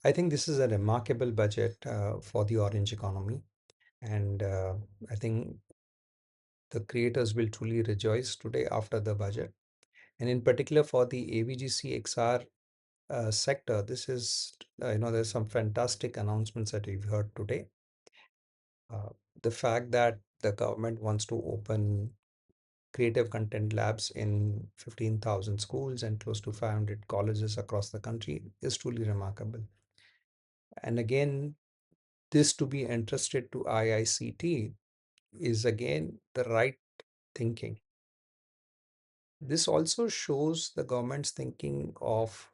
I think this is a remarkable budget for the orange economy, and I think the creators will truly rejoice today after the budget. And in particular for the AVGC-XR sector, this is, there's some fantastic announcements that we've heard today. Uh, the fact that the government wants to open creative content labs in 15,000 schools and close to 500 colleges across the country is truly remarkable. And again, this to be entrusted to IICT is again the right thinking. This also shows the government's thinking of,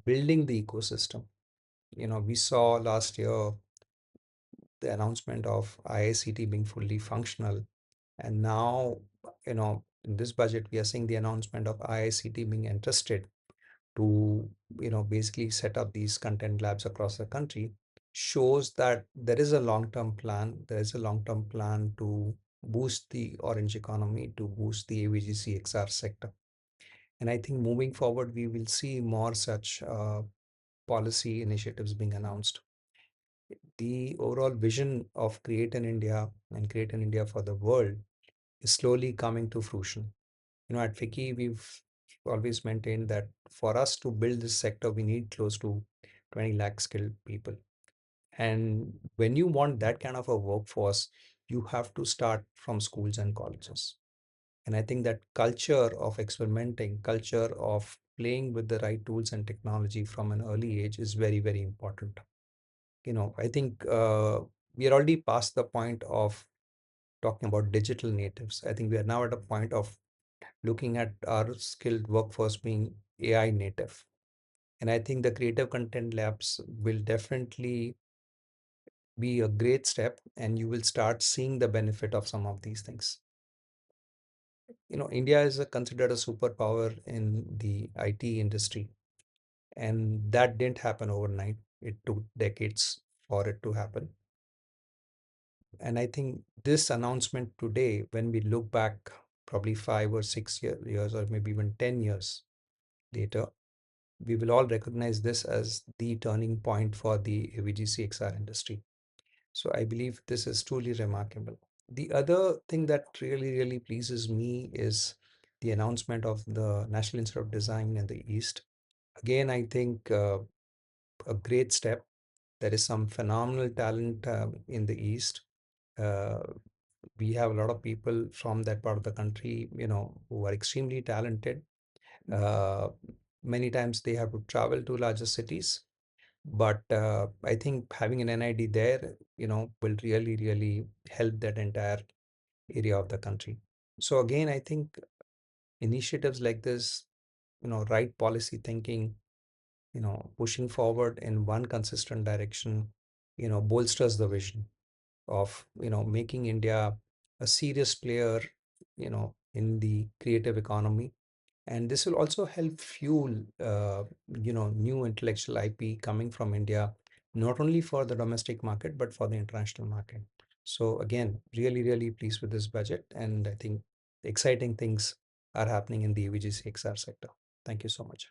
building the ecosystem. We saw last year the announcement of IICT being fully functional. And now, in this budget, we are seeing the announcement of IICT being entrusted to, basically set up these content labs across the country. Shows that there is a long-term plan. There is a long-term plan to boost the orange economy, to boost the AVGC-XR sector. And I think moving forward, we will see more such policy initiatives being announced. The overall vision of Create in India and Create in India for the world is slowly coming to fruition. At FICCI, we've always maintained that for us to build this sector, we need close to 20 lakh skilled people. And when you want that kind of a workforce, you have to start from schools and colleges. And I think that culture of experimenting, culture of playing with the right tools and technology from an early age is very, very important. I think we are already past the point of talking about digital natives. I think we are now at a point of looking at our skilled workforce being AI native. And I think the creative content labs will definitely be a great step, and you will start seeing the benefit of some of these things. India is considered a superpower in the IT industry, and that didn't happen overnight. It took decades for it to happen. And I think this announcement today, when we look back probably 5 or 6 years, or maybe even 10 years later, we will all recognize this as the turning point for the AVGC-XR industry. So I believe this is truly remarkable. The other thing that really, really pleases me is the announcement of the National Institute of Design in the East. Again, I think a great step. There is some phenomenal talent in the East. Uh, we have a lot of people from that part of the country, who are extremely talented. Uh, Many times they have to travel to larger cities, but I think having an NID there, will really, really help that entire area of the country. So again, I think initiatives like this, right policy thinking, pushing forward in one consistent direction, bolsters the vision of, making India a serious player, in the creative economy. And this will also help fuel, new intellectual IP coming from India, not only for the domestic market, but for the international market. So again, really, really pleased with this budget. And I think exciting things are happening in the AVGC-XR sector. Thank you so much.